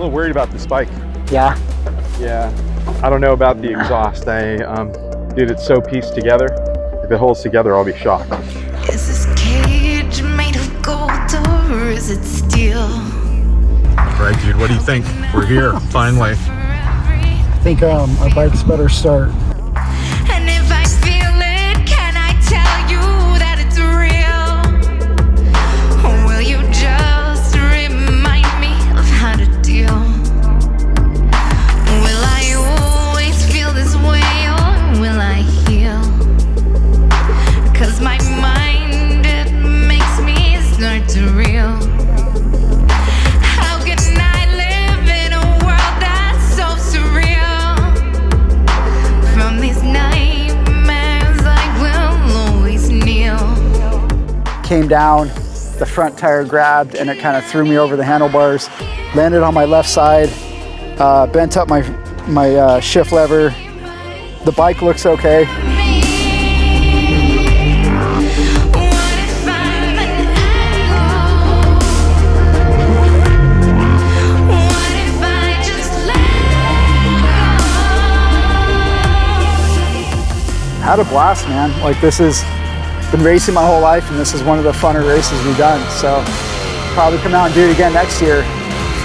little worried about this bike. Yeah. Yeah, I don't know about the exhaust. I did it so pieced together. If it holds together, I'll be shocked. Is this cage made of gold or is it steel? All right, dude, what do you think? We're here, finally. I think our bikes better start. And if I feel it, can I tell you that it's real? Or will you just remind me of how to deal? Will I always feel this way or will I heal? 'Cause my mind, it makes me start to reel. How can I live in a world that's so surreal? From these nightmares I will always kneel. Came down, the front tire grabbed and it kind of threw me over the handlebars. Landed on my left side, bent up my shift lever. The bike looks okay. What if I'm an animal? What if I just let go? Had a blast, man. Like, this has been racing my whole life and this is one of the funner races we've done. So probably come out and do it again next year.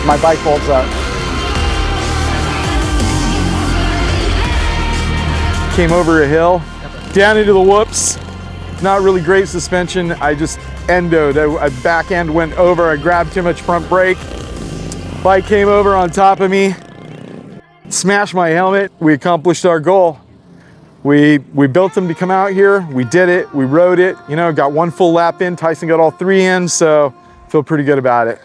My bike holds up. Came over a hill, down into the whoops. Not really great suspension. I just endoed. A back end went over. I grabbed too much front brake. Bike came over on top of me, smashed my helmet. We accomplished our goal. We built them to come out here. We did it. We rode it. You know, got one full lap in. Tyson got all 3 in, so feel pretty good about it.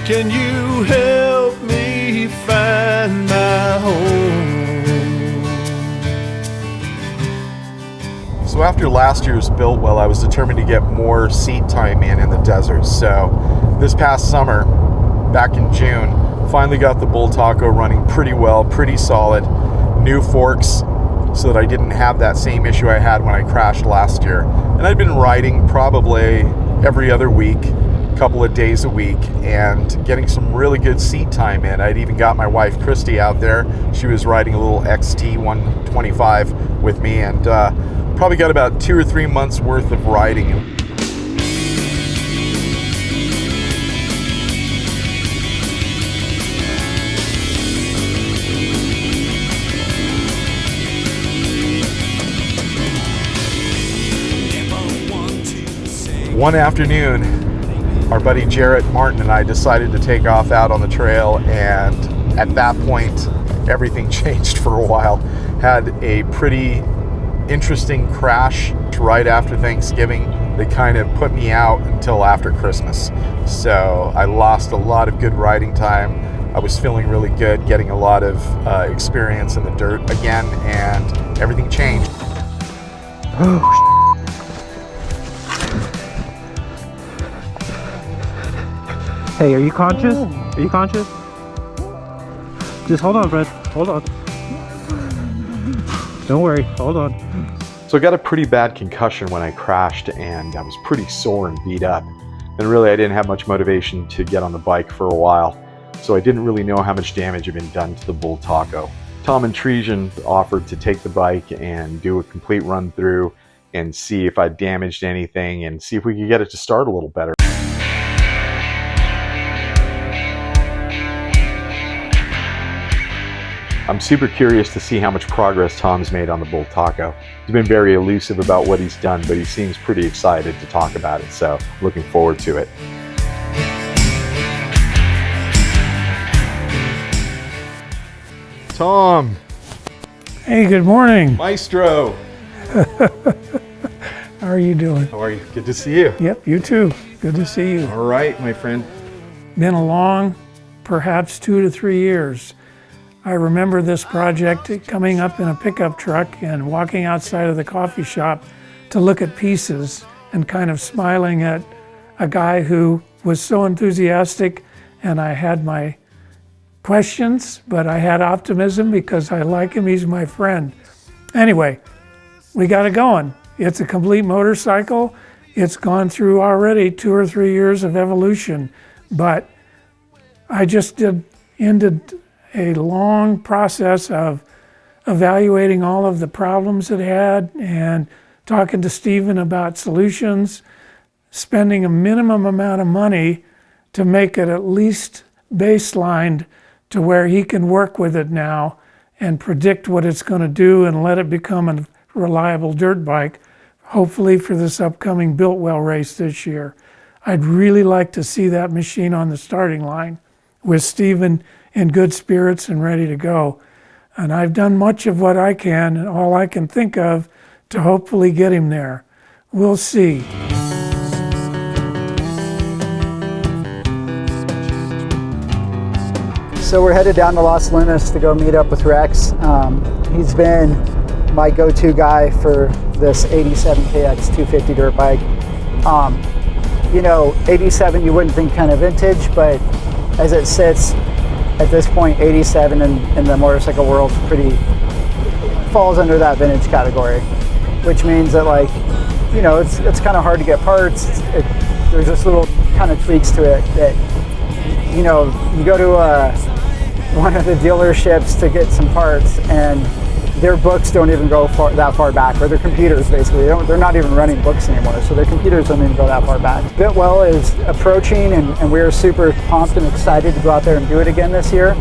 Can you help me find my home? So after last year's Biltwell, I was determined to get more seat time in the desert. So this past summer, back in June, finally got the Bull Taco running pretty well, pretty solid. New forks so that I didn't have that same issue I had when I crashed last year. And I'd been riding probably every other week, couple of days a week, and getting some really good seat time in. I'd even got my wife Christy out there. She was riding a little XT 125 with me, and probably got about 2 or 3 months worth of riding. One afternoon, our buddy Jarrett Martin and I decided to take off out on the trail, and at that point, everything changed for a while. Had a pretty interesting crash right after Thanksgiving that kind of put me out until after Christmas. So I lost a lot of good riding time. I was feeling really good, getting a lot of experience in the dirt again, and everything changed. Hey, are you conscious? Are you conscious? Just hold on, Fred. Hold on. Don't worry. Hold on. So I got a pretty bad concussion when I crashed, and I was pretty sore and beat up. And really, I didn't have much motivation to get on the bike for a while. So I didn't really know how much damage had been done to the Bull Taco. Tom and Trejan offered to take the bike and do a complete run through and see if I damaged anything and see if we could get it to start a little better. I'm super curious to see how much progress Tom's made on the Bull Taco. He's been very elusive about what he's done, but he seems pretty excited to talk about it, so looking forward to it. Tom! Hey, good morning. Maestro. How are you doing? How are you? Good to see you. Yep, you too. Good to see you. All right, my friend. Been a long, perhaps 2 to 3 years. I remember this project coming up in a pickup truck and walking outside of the coffee shop to look at pieces and kind of smiling at a guy who was so enthusiastic, and I had my questions, but I had optimism because I like him, he's my friend. Anyway, we got it going. It's a complete motorcycle. It's gone through already 2 or 3 years of evolution, but I just ended a long process of evaluating all of the problems it had and talking to Stephen about solutions, spending a minimum amount of money to make it at least baselined to where he can work with it now and predict what it's going to do and let it become a reliable dirt bike, hopefully for this upcoming Biltwell race this year. I'd really like to see that machine on the starting line with Stephen in good spirits and ready to go. And I've done much of what I can and all I can think of to hopefully get him there. We'll see. So we're headed down to Los Lunas to go meet up with Rex. He's been my go-to guy for this 87 KX 250 dirt bike. You know, 87 you wouldn't think kind of vintage, but as it sits at this point, 87 in the motorcycle world falls under that vintage category, which means that, like, you know, it's kind of hard to get parts. There's just little kind of tweaks to it that, you know, you go to one of the dealerships to get some parts and their books don't even go that far back, or their computers basically. They're not even running books anymore, so their computers don't even go that far back. Biltwell is approaching, and we're super pumped and excited to go out there and do it again this year.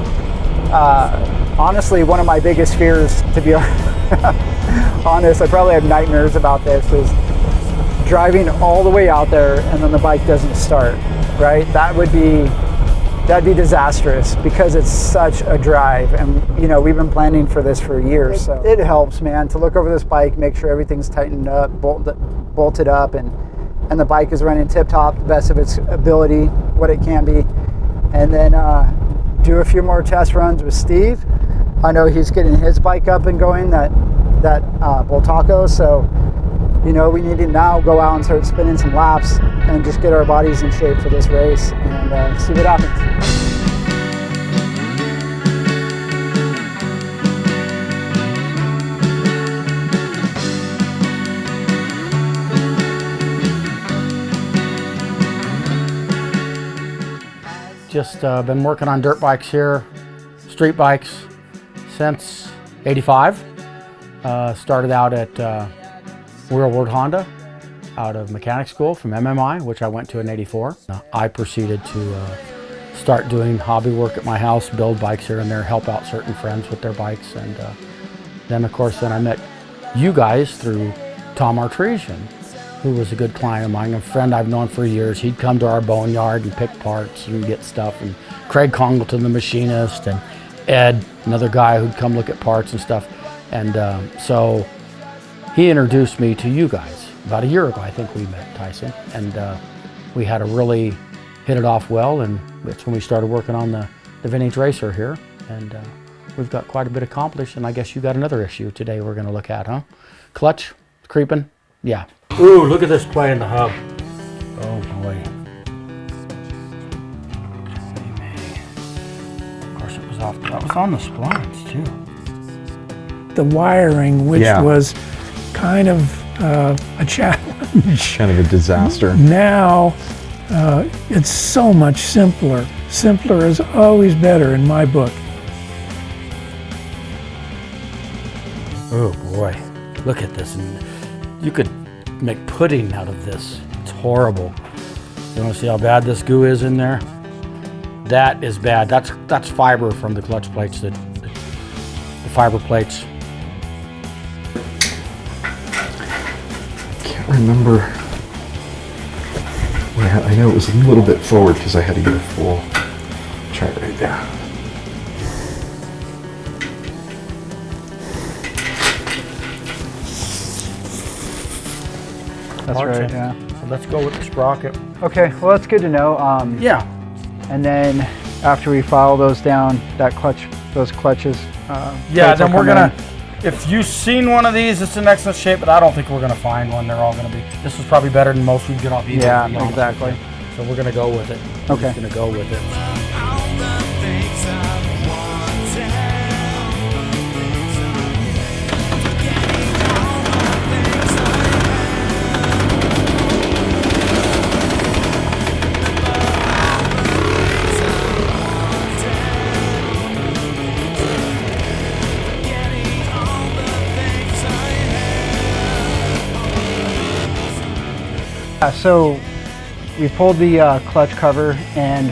Honestly, one of my biggest fears, to be honest, I probably have nightmares about this, is driving all the way out there and then the bike doesn't start, right? That'd be disastrous because it's such a drive, and you know, we've been planning for this for years. So it helps, man, to look over this bike, make sure everything's tightened up, bolted up, and the bike is running tip-top, the best of its ability, what it can be. And then do a few more test runs with Steve. I know he's getting his bike up and going, that Bultaco, so you know, we need to now go out and start spinning some laps and just get our bodies in shape for this race and see what happens. Just been working on dirt bikes here, street bikes, since '85. Started out at World Honda out of mechanic school from MMI, which I went to in '84. I proceeded to start doing hobby work at my house, build bikes here and there, help out certain friends with their bikes, and then of course I met you guys through Tom Artesian, who was a good client of mine, a friend I've known for years. He'd come to our boneyard and pick parts and get stuff, and Craig Congleton, the machinist, and Ed, another guy who'd come look at parts and stuff. And so he introduced me to you guys. About a year ago, I think we met, Tyson, and we had to really hit it off well, and that's when we started working on the Vintage Racer here, and we've got quite a bit accomplished, and I guess you got another issue today we're gonna look at, huh? Clutch, creeping, yeah. Ooh, look at this play in the hub. Oh boy. Of course it was off, that was on the splines too. The wiring, which was kind of a challenge. Kind of a disaster. Now, it's so much simpler. Simpler is always better in my book. Oh boy, look at this. And you could make pudding out of this. It's horrible. You want to see how bad this goo is in there? That is bad. That's fiber from the clutch plates, the fiber plates. Remember, I know it was a little bit forward because I had to get a full try right there. That's parts right, in. yeah. So let's go with the sprocket. Okay, well that's good to know. Yeah. And then after we file those down, those clutches. Yeah, plates will then we're come gonna, in. if you've seen one of these, it's in excellent shape, but I don't think we're gonna find one. They're all gonna be, this is probably better than most we can get off eBay. Yeah, to be honest exactly. with you. So we're gonna go with it. We're Okay. just gonna go with it. So we pulled the clutch cover, and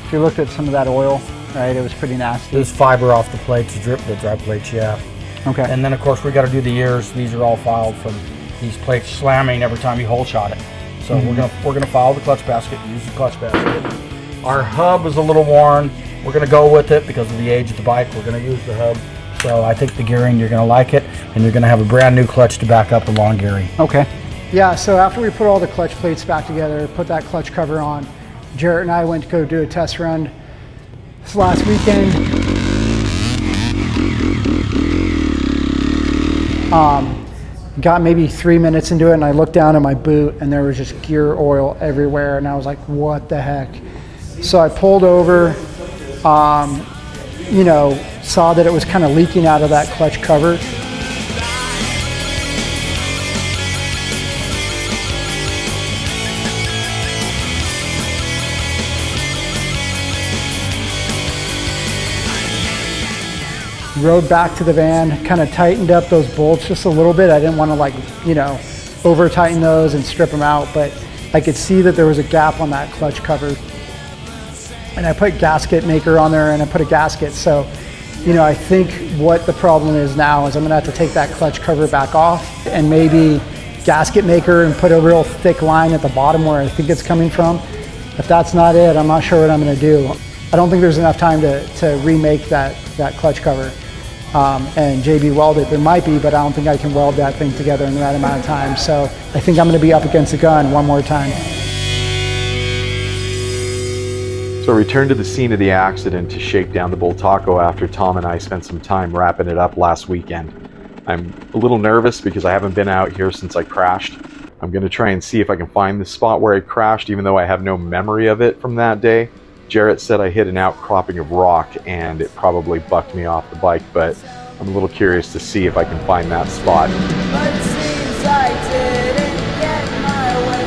if you looked at some of that oil, right, it was pretty nasty. There's fiber off the plates, the dry plates, yeah. Okay. And then of course we got to do the ears. These are all filed from these plates slamming every time you hole shot it. So we're gonna file the clutch basket, use the clutch basket. Our hub is a little worn. We're gonna go with it because of the age of the bike. We're gonna use the hub. So I think the gearing, you're gonna like it, and you're gonna have a brand new clutch to back up the long gearing. Okay. Yeah, so after we put all the clutch plates back together, put that clutch cover on, Jarrett and I went to go do a test run this last weekend. Got maybe 3 minutes into it, and I looked down at my boot and there was just gear oil everywhere, and I was like, what the heck? So I pulled over, you know, saw that it was kind of leaking out of that clutch cover. Rode back to the van, kind of tightened up those bolts just a little bit. I didn't want to, like, you know, over tighten those and strip them out, but I could see that there was a gap on that clutch cover. And I put gasket maker on there, and I put a gasket. So, you know, I think what the problem is now is I'm gonna have to take that clutch cover back off and maybe gasket maker and put a real thick line at the bottom where I think it's coming from. If that's not it, I'm not sure what I'm gonna do. I don't think there's enough time to remake that clutch cover. And JB weld it. There might be, but I don't think I can weld that thing together in that amount of time. So I think I'm going to be up against the gun one more time. So I returned to the scene of the accident to shake down the Bull Taco after Tom and I spent some time wrapping it up last weekend. I'm a little nervous because I haven't been out here since I crashed. I'm going to try and see if I can find the spot where I crashed, even though I have no memory of it from that day. Jarrett said I hit an outcropping of rock and it probably bucked me off the bike, but I'm a little curious to see if I can find that spot. But it seems I didn't get my way,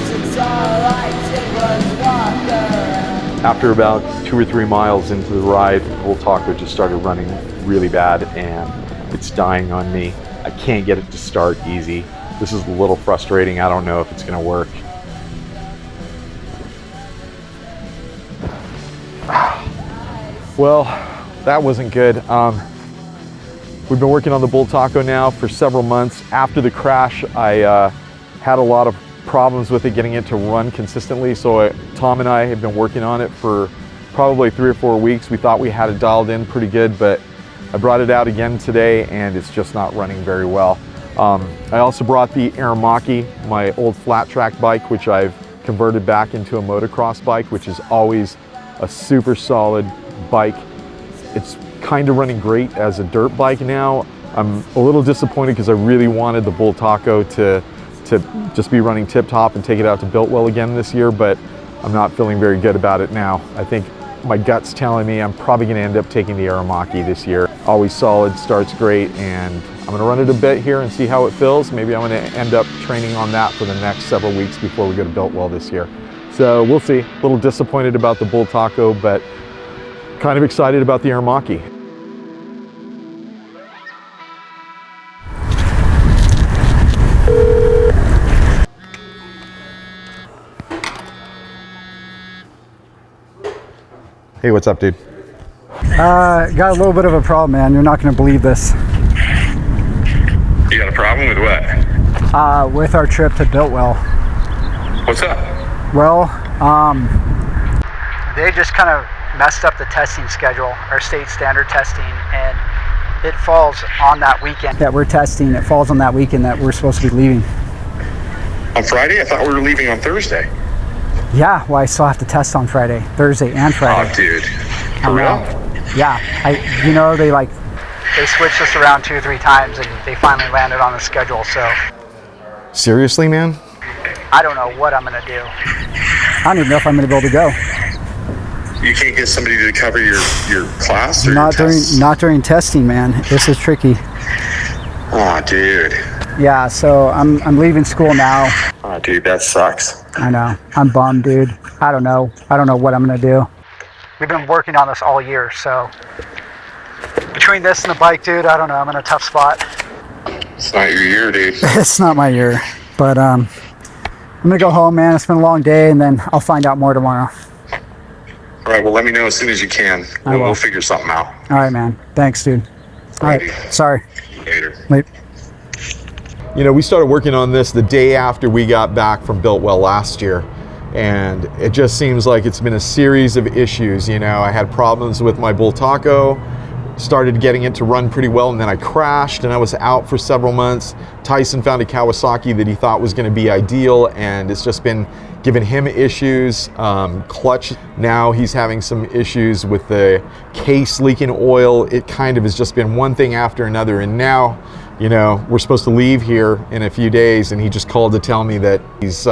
since all I did was walk around. After about 2 or 3 miles into the ride, the Bull Taco just started running really bad and it's dying on me. I can't get it to start easy. This is a little frustrating. I don't know if it's going to work. Well, that wasn't good. We've been working on the Bull Taco now for several months. After the crash, I had a lot of problems with it, getting it to run consistently. So Tom and I have been working on it for probably 3 or 4 weeks. We thought we had it dialed in pretty good, but I brought it out again today and it's just not running very well. I also brought the Aramaki, my old flat track bike, which I've converted back into a motocross bike, which is always a super solid bike. It's kind of running great as a dirt bike now. I'm a little disappointed because I really wanted the Bull Taco to just be running tip top and take it out to Biltwell again this year, but I'm not feeling very good about it now. I think my gut's telling me I'm probably going to end up taking the Aramaki this year. Always solid, starts great, and I'm going to run it a bit here and see how it feels. Maybe I'm going to end up training on that for the next several weeks before we go to Biltwell this year. So we'll see. A little disappointed about the Bull Taco, but kind of excited about the Aramaki. Hey, what's up, dude? Got a little bit of a problem, man. You're not going to believe this. You got a problem with what? With our trip to Biltwell. What's up? Well, they just kind of messed up the testing schedule, our state standard testing, and it falls on that weekend that we're testing. It falls on that weekend that we're supposed to be leaving. On Friday? I thought we were leaving on Thursday. Yeah, well, I still have to test on Friday, Thursday and Friday. Oh, dude. For real? Yeah, they switched us around 2 or 3 times and they finally landed on the schedule, so Seriously, man? I don't know what I'm gonna do. I don't even know if I'm gonna be able to go. You can't get somebody to cover your class or Not your tests? not during testing, man. This is tricky. Oh, dude. Yeah, so I'm leaving school now. Oh, dude, that sucks. I know. I'm bummed, dude. I don't know what I'm gonna do. We've been working on this all year, so between this and the bike, dude, I don't know. I'm in a tough spot. It's not your year, dude. It's not my year, but I'm gonna go home, man. It's been a long day, and then I'll find out more tomorrow. All right, well, let me know as soon as you can. I will. We'll figure something out. All right, man. Thanks, dude. All right. Sorry. Later. Late. You know, we started working on this the day after we got back from Biltwell last year, and it just seems like it's been a series of issues. You know, I had problems with my bull taco, started getting it to run pretty well, and then I crashed and I was out for several months. Tyson found a Kawasaki that he thought was going to be ideal, and it's just been giving him issues. Clutch, now he's having some issues with the case leaking oil. It kind of has just been one thing after another, and now, you know, we're supposed to leave here in a few days, and he just called to tell me that he's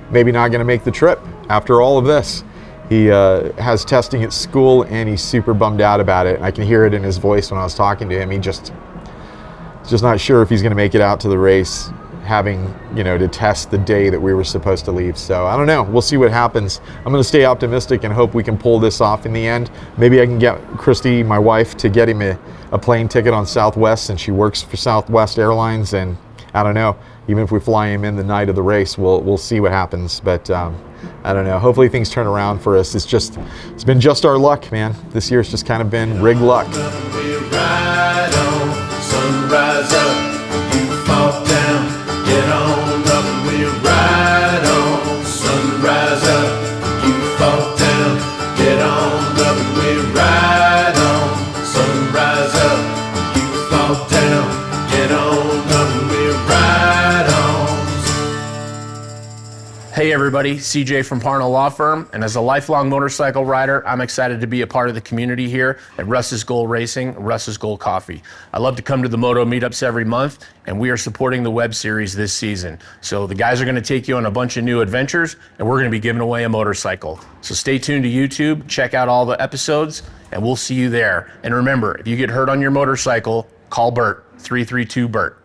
maybe not going to make the trip after all of this. He has testing at school, and he's super bummed out about it. I can hear it in his voice when I was talking to him. He's just not sure if he's going to make it out to the race, having, you know, to test the day that we were supposed to leave. So I don't know. We'll see what happens. I'm going to stay optimistic and hope we can pull this off in the end. Maybe I can get Christy, my wife, to get him a plane ticket on Southwest, and she works for Southwest Airlines. And I don't know. Even if we fly him in the night of the race, we'll see what happens. But I don't know. Hopefully things turn around for us. It's been just our luck, man. This year's just kind of been rigged luck. We ride on, sunrise up, you fall down, get on up and we ride on, sunrise up, you fall down, get on up and we ride on, sunrise up, you fall down, get on up and we ride on. Hey everybody, CJ from Parnell Law Firm, and as a lifelong motorcycle rider, I'm excited to be a part of the community here at Russ's Gold Racing, Russ's Gold Coffee. I love to come to the moto meetups every month, and we are supporting the web series this season. So the guys are going to take you on a bunch of new adventures, and we're going to be giving away a motorcycle. So stay tuned to YouTube, check out all the episodes, and we'll see you there. And remember, if you get hurt on your motorcycle, call Bert, 332-BERT.